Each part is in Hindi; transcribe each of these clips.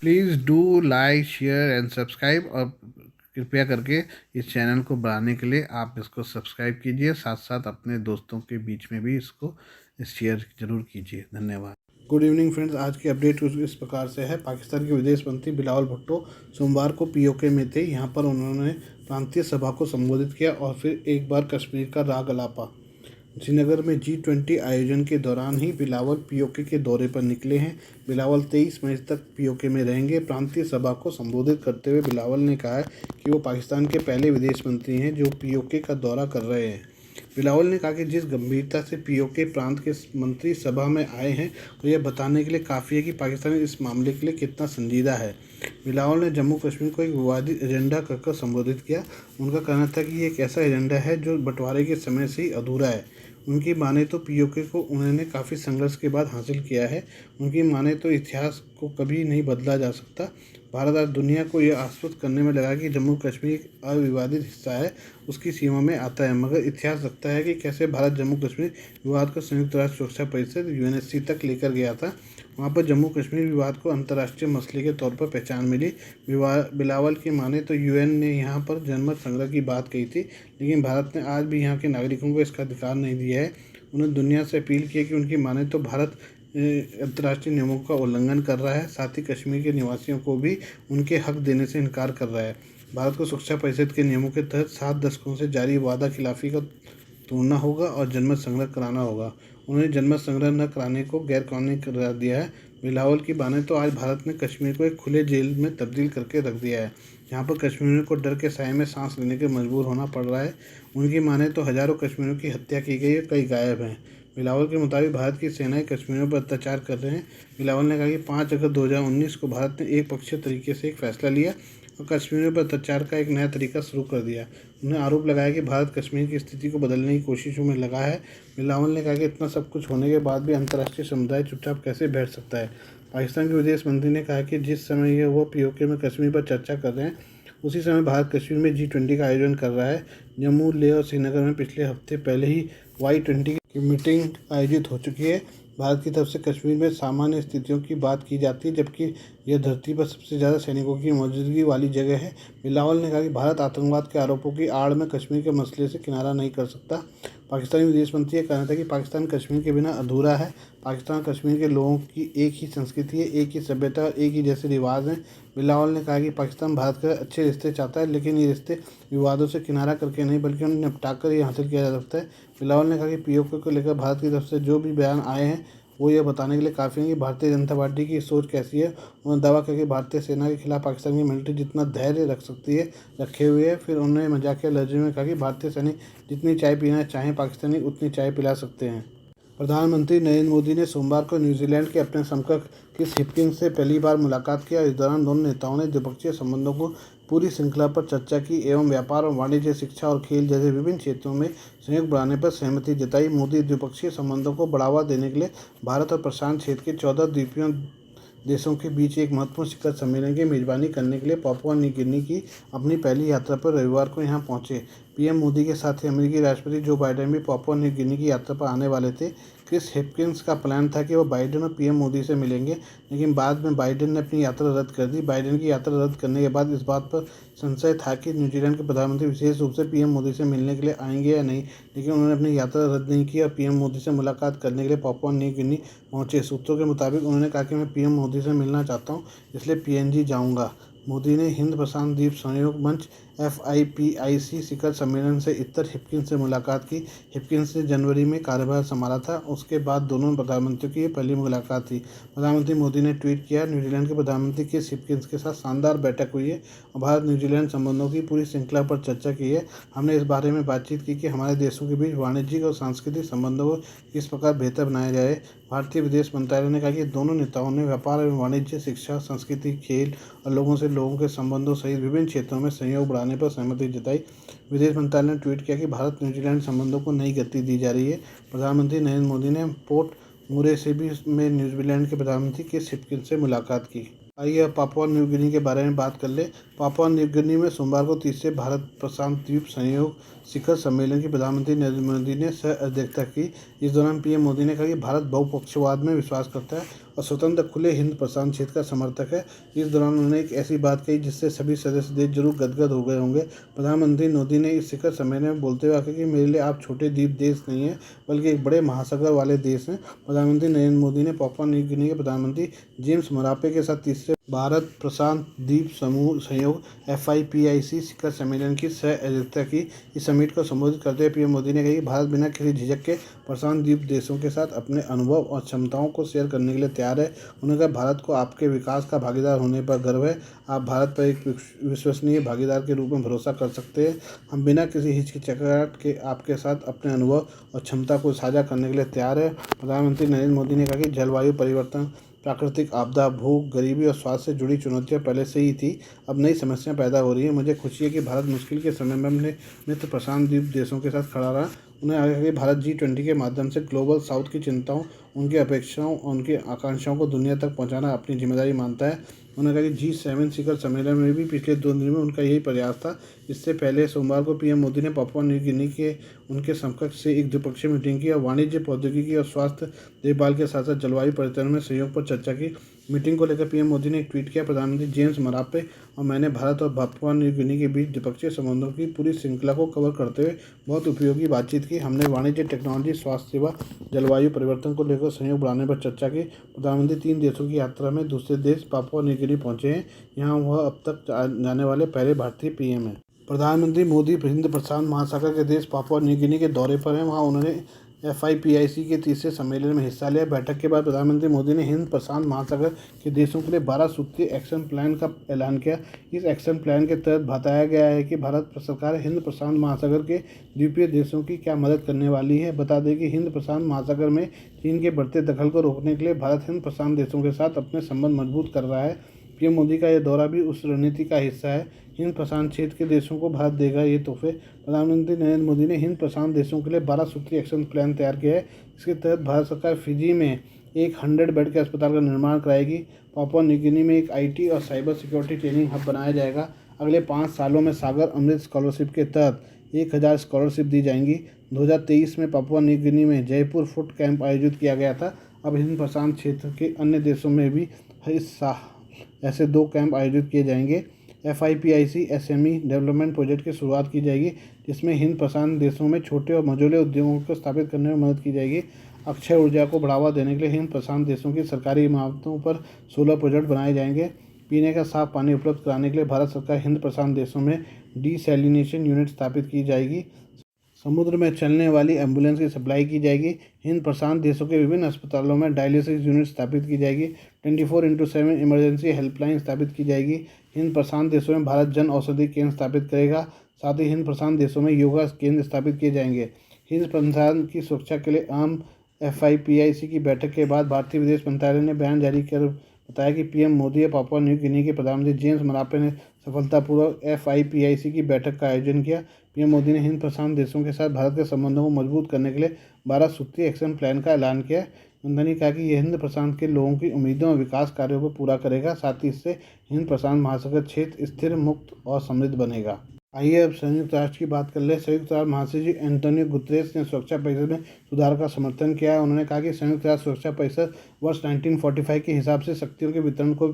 Please do like share and subscribe, और कृपया करके इस चैनल को बढ़ाने के लिए आप इसको सब्सक्राइब कीजिए, साथ साथ अपने दोस्तों के बीच में भी इसको शेयर ज़रूर कीजिए। धन्यवाद। गुड इवनिंग फ्रेंड्स, आज की अपडेट कुछ इस प्रकार से है। पाकिस्तान के विदेश मंत्री बिलावल भुट्टो सोमवार को पीओके में थे। यहाँ पर उन्होंने प्रांतीय सभा को संबोधित किया और फिर एक बार कश्मीर का राग अलापा। श्रीनगर में G20 आयोजन के दौरान ही बिलावल पीओके के दौरे पर निकले हैं। बिलावल 23 मई तक पीओके में रहेंगे। प्रांतीय सभा को संबोधित करते हुए बिलावल ने कहा कि वो पाकिस्तान के पहले विदेश मंत्री हैं जो पीओके का दौरा कर रहे हैं। बिलावल ने कहा कि जिस गंभीरता से पीओके प्रांत के मंत्री सभा में आए हैं तो यह बताने के लिए काफ़ी है कि पाकिस्तान इस मामले के लिए कितना संजीदा है। बिलावल ने जम्मू कश्मीर को एक विवादित एजेंडा कहकर संबोधित किया। उनका कहना था कि ये एक ऐसा एजेंडा है जो बंटवारे के समय से ही अधूरा है। उनकी माने तो पीओके को उन्होंने काफ़ी संघर्ष के बाद हासिल किया है। उनकी माने तो इतिहास को कभी नहीं बदला जा सकता। भारत आज दुनिया को यह आश्वस्त करने में लगा कि जम्मू कश्मीर एक अविवादित हिस्सा है, उसकी सीमा में आता है, मगर इतिहास रखता है कि कैसे भारत जम्मू कश्मीर विवाद को संयुक्त राष्ट्र सुरक्षा परिषद यूएनएससी तक लेकर गया था। वहाँ पर जम्मू कश्मीर विवाद को अंतर्राष्ट्रीय मसले के तौर पर पहचान मिली। बिलावल की माने तो यूएन ने यहाँ पर जनमत संग्रह की बात कही थी, लेकिन भारत ने आज भी यहाँ के नागरिकों को इसका अधिकार नहीं दिया है। उन्होंने दुनिया से अपील की कि उनकी माने तो भारत अंतर्राष्ट्रीय नियमों का उल्लंघन कर रहा है, साथ ही कश्मीर के निवासियों को भी उनके हक देने से इनकार कर रहा है। भारत को सुरक्षा परिषद के नियमों के तहत 7 दशकों से जारी वादा खिलाफी का तोड़ना होगा और जनमत संग्रह कराना होगा। उन्होंने जनमत संग्रह न कराने को गैरकानूनी करार दिया है। बिलावल की माने तो आज भारत ने कश्मीर को एक खुले जेल में तब्दील करके रख दिया है। यहाँ पर कश्मीरियों को डर के साए में सांस लेने के मजबूर होना पड़ रहा है। उनकी माने तो हज़ारों कश्मीरियों की हत्या की गई है, कई गायब हैं। बिलावल के मुताबिक भारत की सेनाएं कश्मीरियों पर अत्याचार कर रहे हैं। बिलावल ने कहा कि 5 अगस्त 2019 को भारत ने एक पक्षीय तरीके से एक फैसला लिया और कश्मीरियों पर अत्याचार का एक नया तरीका शुरू कर दिया। उन्होंने आरोप लगाया कि भारत कश्मीर की स्थिति को बदलने की कोशिशों में लगा है। बिलावल ने कहा कि इतना सब कुछ होने के बाद भी अंतर्राष्ट्रीय समुदाय चुपचाप कैसे बैठ सकता है। पाकिस्तान के विदेश मंत्री ने कहा कि जिस समय यह वो पीओके में कश्मीर पर चर्चा कर रहे हैं, उसी समय भारत कश्मीर में G20 का आयोजन कर रहा है। जम्मू, लेह और श्रीनगर में पिछले हफ्ते पहले ही Y20 की मीटिंग आयोजित हो चुकी है। भारत की तरफ से कश्मीर में सामान्य स्थितियों की बात की जाती है, जबकि यह धरती पर सबसे ज़्यादा सैनिकों की मौजूदगी वाली जगह है। बिलावल ने कहा कि भारत आतंकवाद के आरोपों की आड़ में कश्मीर के मसले से किनारा नहीं कर सकता। पाकिस्तानी विदेश मंत्री का कहना था कि पाकिस्तान कश्मीर के बिना अधूरा है। पाकिस्तान कश्मीर के लोगों की एक ही संस्कृति है, एक ही सभ्यता और एक ही जैसे रिवाज हैं। बिलावल ने कहा कि पाकिस्तान भारत के अच्छे रिश्ते चाहता है, लेकिन ये रिश्ते विवादों से किनारा करके नहीं बल्कि उन्हें निपटाकर ये हासिल किया जा सकता है। बिलावल ने कहा कि पीओके को लेकर भारत की तरफ से जो भी बयान आए हैं वो ये बताने के लिए काफ़ी है कि भारतीय जनता पार्टी की सोच कैसी है। उन्होंने दावा किया कि भारतीय सेना के खिलाफ पाकिस्तान की मिलिट्री जितना धैर्य रख सकती है रखे हुए है। फिर उन्होंने मजाकिया लहजे में कहा कि भारतीय सैनिक जितनी चाय पीना चाहें पाकिस्तानी उतनी चाय पिला सकते हैं। प्रधानमंत्री नरेंद्र मोदी ने सोमवार को न्यूजीलैंड के अपने समकक्ष क्रिस हिप्किंस से पहली बार मुलाकात की। इस दौरान दोनों नेताओं ने द्विपक्षीय संबंधों को पूरी श्रृंखला पर चर्चा की एवं व्यापार और वाणिज्य, शिक्षा और खेल जैसे विभिन्न क्षेत्रों में सहयोग बढ़ाने पर सहमति जताई। मोदी द्विपक्षीय संबंधों को बढ़ावा देने के लिए भारत और प्रशांत क्षेत्र के 14 द्वीपीय देशों के बीच एक महत्वपूर्ण शिखर सम्मेलन की मेजबानी करने के लिए पापुआ न्यू गिनी की अपनी पहली यात्रा पर रविवार को यहां पहुंचे। पीएम मोदी के साथ ही अमेरिकी राष्ट्रपति जो बाइडेन भी पापुआ न्यू गिनी की यात्रा पर आने वाले थे। क्रिस हिप्किंस का प्लान था कि वह बाइडेन और पीएम मोदी से मिलेंगे, लेकिन बाद में बाइडेन ने अपनी यात्रा रद्द कर दी। बाइडेन की यात्रा रद्द करने के बाद इस बात पर संशय था कि न्यूजीलैंड के प्रधानमंत्री विशेष रूप से पीएम मोदी से मिलने के लिए आएंगे या नहीं, लेकिन उन्होंने अपनी यात्रा रद्द नहीं की और पीएम मोदी से मुलाकात करने के लिए पापुआ न्यू गिनी पहुंचे। सूत्रों के मुताबिक उन्होंने कहा कि मैं पीएम मोदी से मिलना चाहता हूं, इसलिए पीएनजी जाऊंगा। मोदी ने हिंद प्रशांत द्वीप सहयोग मंच FIPIC शिखर सम्मेलन से इतर हिप्किंस से मुलाकात की। हिप्किंस ने जनवरी में कार्यभार संभाला था। उसके बाद दोनों प्रधानमंत्रियों की पहली मुलाकात थी। प्रधानमंत्री मोदी ने ट्वीट किया, न्यूजीलैंड के प्रधानमंत्री क्रिस हिप्किंस के साथ शानदार बैठक हुई है और भारत न्यूजीलैंड संबंधों की पूरी श्रृंखला पर चर्चा की है। हमने इस बारे में बातचीत की कि हमारे देशों के बीच वाणिज्यिक और सांस्कृतिक संबंधों को किस प्रकार बेहतर बनाया जाए। भारतीय विदेश मंत्रालय ने कहा कि दोनों नेताओं ने व्यापार एवं वाणिज्य, शिक्षा, संस्कृति, खेल और लोगों से लोगों के संबंधों सहित विभिन्न क्षेत्रों में सहयोग बढ़ाने पर सहमति जताई। विदेश मंत्रालय ने ट्वीट किया कि भारत न्यूजीलैंड संबंधों को नई गति दी जा रही है। प्रधानमंत्री नरेंद्र मोदी ने पोर्ट मोरेस्बी में न्यूजीलैंड के प्रधानमंत्री क्रिस हिप्किंस से मुलाकात की। आइए अब पापुआ न्यू गिनी के बारे में बात कर ले। पापुआ न्यू गिनी में सोमवार को तीसरे भारत प्रशांत द्वीप सहयोग शिखर सम्मेलन की प्रधानमंत्री नरेंद्र मोदी ने सह अध्यक्षता की। इस दौरान पीएम मोदी ने कहा कि भारत बहुपक्षवाद में विश्वास करता है और स्वतंत्र खुले हिंद प्रशांत क्षेत्र का समर्थक है। इस दौरान उन्होंने एक ऐसी बात कही जिससे सभी सदस्य देश जरूर गदगद हो गए होंगे। प्रधानमंत्री मोदी ने इस शिखर सम्मेलन में बोलते हुए कहा कि मेरे लिए आप छोटे द्वीप देश नहीं है बल्कि एक बड़े महासागर वाले देश हैं। प्रधानमंत्री नरेंद्र मोदी ने पापुआ न्यू गिनी के प्रधानमंत्री जेम्स मरापे के साथ तीसरे भारत प्रशांत द्वीप समूह सहयोग FIPIC शिखर सम्मेलन की सह अध्यक्षता की। इस समिट को संबोधित करते हुए पीएम मोदी ने कहा कि भारत बिना किसी झिझक के प्रशांत द्वीप देशों के साथ अपने अनुभव और क्षमताओं को शेयर करने के लिए तैयार है। उन्होंने कहा भारत को आपके विकास का भागीदार होने पर गर्व है। आप भारत पर एक विश्वसनीय भागीदार के रूप में भरोसा कर सकते हैं। हम बिना किसी हिचकिचाहट के आपके साथ अपने अनुभव और क्षमता को साझा करने के लिए तैयार है। प्रधानमंत्री नरेंद्र मोदी ने कहा कि जलवायु परिवर्तन, प्राकृतिक आपदा, भूख, गरीबी और स्वास्थ्य से जुड़ी चुनौतियां पहले से ही थी, अब नई समस्याएं पैदा हो रही हैं। मुझे खुशी है कि भारत मुश्किल के समय में अपने मित्र प्रशांत द्वीप देशों के साथ खड़ा रहा। उन्हें आगे कहा कि भारत G20 के माध्यम से ग्लोबल साउथ की चिंताओं, उनकी अपेक्षाओं और उनकी आकांक्षाओं को दुनिया तक पहुंचाना अपनी जिम्मेदारी मानता है। उन्होंने कहा कि G7 शिखर सम्मेलन में भी पिछले 2 दिन में उनका यही प्रयास था। इससे पहले सोमवार को पीएम मोदी ने पापुआ न्यू गिनी के उनके समकक्ष से एक द्विपक्षीय मीटिंग की और वाणिज्य, प्रौद्योगिकी और स्वास्थ्य देखभाल के साथ साथ जलवायु परिवर्तन में सहयोग पर चर्चा की। मीटिंग को लेकर पीएम मोदी ने एक ट्वीट किया, प्रधानमंत्री जेम्स मरापे और मैंने भारत और पापुआ न्यू गिनी के बीच द्विपक्षीय संबंधों की पूरी श्रृंखला को कवर करते हुए बहुत उपयोगी बातचीत की। हमने वाणिज्य, टेक्नोलॉजी, स्वास्थ्य सेवा, जलवायु परिवर्तन को लेकर सहयोग बढ़ाने पर चर्चा की। प्रधानमंत्री 3 देशों की यात्रा में दूसरे देश पापुआ न्यू गिनी पहुंचे हैं। यहाँ वह अब तक जाने वाले पहले भारतीय पीएम हैं। प्रधानमंत्री मोदी हिंद प्रशांत महासागर के देश पापुआ न्यू गिनी के दौरे पर हैं। वहाँ उन्होंने FIPIC के तीसरे सम्मेलन में हिस्सा लिया। बैठक के बाद प्रधानमंत्री मोदी ने हिंद प्रशांत महासागर के देशों के लिए 12 सूत्रीय एक्शन प्लान का ऐलान किया। इस एक्शन प्लान के तहत बताया गया है कि भारत सरकार हिंद प्रशांत महासागर के द्वीपीय देशों की क्या मदद करने वाली है। बता दें कि हिंद प्रशांत महासागर में चीन के बढ़ते दखल को रोकने के लिए भारत हिंद प्रशांत देशों के साथ अपने संबंध मजबूत कर रहा है। पीएम मोदी का यह दौरा भी उस रणनीति का हिस्सा है। हिंद प्रशांत क्षेत्र के देशों को भारत देगा ये तोहफे। प्रधानमंत्री नरेंद्र मोदी ने हिंद प्रशांत देशों के लिए 12 सूत्रीय एक्शन प्लान तैयार किया है। इसके तहत भारत सरकार फिजी में एक 100 बेड के अस्पताल का निर्माण कराएगी। पापुआ न्यू गिनी में एक IT और साइबर सिक्योरिटी ट्रेनिंग हब बनाया जाएगा। अगले 5 सालों में सागर अमृत स्कॉलरशिप के तहत 1000 स्कॉलरशिप दी जाएंगी। 2023 में पापुआ न्यू गिनी में जयपुर फूड कैंप आयोजित किया गया था। अब हिंद प्रशांत क्षेत्र के अन्य देशों में भी ऐसे 2 कैंप आयोजित किए जाएंगे। FIPIC SME डेवलपमेंट प्रोजेक्ट की शुरुआत की जाएगी, जिसमें हिंद प्रशांत देशों में छोटे और मझोले उद्योगों को स्थापित करने में मदद की जाएगी। अक्षय ऊर्जा को बढ़ावा देने के लिए हिंद प्रशांत देशों की सरकारी इमारतों पर सोलर प्रोजेक्ट बनाए जाएंगे। पीने का साफ पानी उपलब्ध कराने के लिए भारत सरकार हिंद प्रशांत देशों में डिसैलिनेशन यूनिट स्थापित की जाएगी। समुद्र में चलने वाली एम्बुलेंस की सप्लाई की जाएगी। हिंद प्रशांत देशों के विभिन्न अस्पतालों में डायलिसिस यूनिट स्थापित की जाएगी। 24/7 इमरजेंसी हेल्पलाइन स्थापित की जाएगी। हिंद प्रशांत देशों में भारत जन औषधि केंद्र स्थापित करेगा। साथ ही हिंद प्रशांत देशों में योगा केंद्र स्थापित किए जाएंगे। हिंद प्रशांत की सुरक्षा के लिए आम FIPIC की बैठक के बाद भारतीय विदेश मंत्रालय ने बयान जारी कर बताया कि पीएम मोदी और पापुआ न्यू गिनी के प्रधानमंत्री जेम्स मरापे ने सफलतापूर्वक FIPIC की बैठक का आयोजन किया। पीएम मोदी ने हिंद प्रशांत देशों के साथ भारत के संबंधों को मजबूत करने के लिए 12 सूत्रीय एक्शन प्लान का ऐलान किया। उन्होंने कहा कि यह हिंद प्रशांत के लोगों की उम्मीदों और विकास कार्यों को पूरा करेगा। साथ ही इससे हिंद प्रशांत महासागर क्षेत्र स्थिर, मुक्त और समृद्ध बनेगा। आइए अब संयुक्त राष्ट्र की बात कर ले। संयुक्त राष्ट्र महासचिव एंटोनियो गुतेरेस ने सुरक्षा परिषद में सुधार का समर्थन किया है। उन्होंने कहा कि संयुक्त राष्ट्र सुरक्षा परिषद वर्ष 1945 के हिसाब से शक्तियों के वितरण को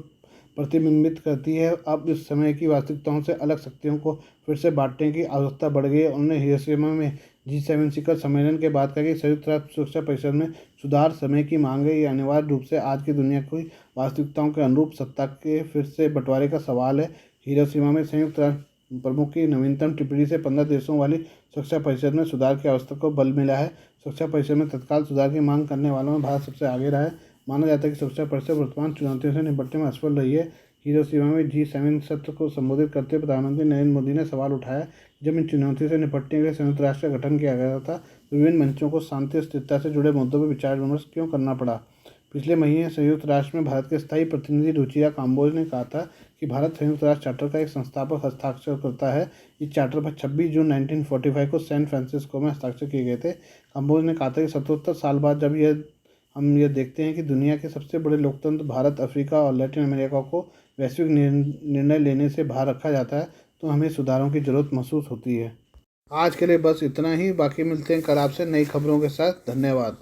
प्रतिबिंबित करती है। अब इस समय की वास्तविकताओं से अलग शक्तियों को फिर से बांटने की आवश्यकता बढ़ गई है। उन्होंने हिरोशिमा में G7 शिखर सम्मेलन के बाद कहा कि संयुक्त राष्ट्र सुरक्षा परिषद में सुधार समय की मांग है। ये अनिवार्य रूप से आज की दुनिया की वास्तविकताओं के अनुरूप सत्ता के फिर से बंटवारे का सवाल है। हिरोशिमा में संयुक्त राष्ट्र प्रमुख की नवीनतम टिप्पणी से 15 देशों वाली सुरक्षा परिषद में सुधार की आवश्यकता को बल मिला है। सुरक्षा परिषद में तत्काल सुधार की मांग करने वालों में भारत सबसे आगे रहा है। माना जाता है कि सुरक्षा परिषद वर्तमान चुनौतियों से निपटने में असफल रही है। हिरोशिमा में G7 सत्र को संबोधित करते हुए प्रधानमंत्री नरेंद्र मोदी ने सवाल उठाया, जब इन चुनौतियों से निपटने के लिए संयुक्त राष्ट्र का गठन किया गया था तो विभिन्न मंचों को शांति और स्थिरता से जुड़े मुद्दों पर विचार विमर्श क्यों करना पड़ा। पिछले महीने संयुक्त राष्ट्र में भारत के स्थायी प्रतिनिधि रुचिरा काम्बोज ने कहा था कि भारत संयुक्त राष्ट्र चार्टर का एक संस्थापक हस्ताक्षर करता है। इस चार्टर पर 26 जून 1945 को सैन फ्रांसिस्को में हस्ताक्षर किए गए थे। काम्बोज ने कहा था कि 77 साल बाद जब हम ये देखते हैं कि दुनिया के सबसे बड़े लोकतंत्र भारत, अफ्रीका और लैटिन अमेरिका को वैश्विक निर्णय लेने से बाहर रखा जाता है, तो हमें सुधारों की जरूरत महसूस होती है। आज के लिए बस इतना ही। बाकी मिलते हैं कल आपसे नई खबरों के साथ। धन्यवाद।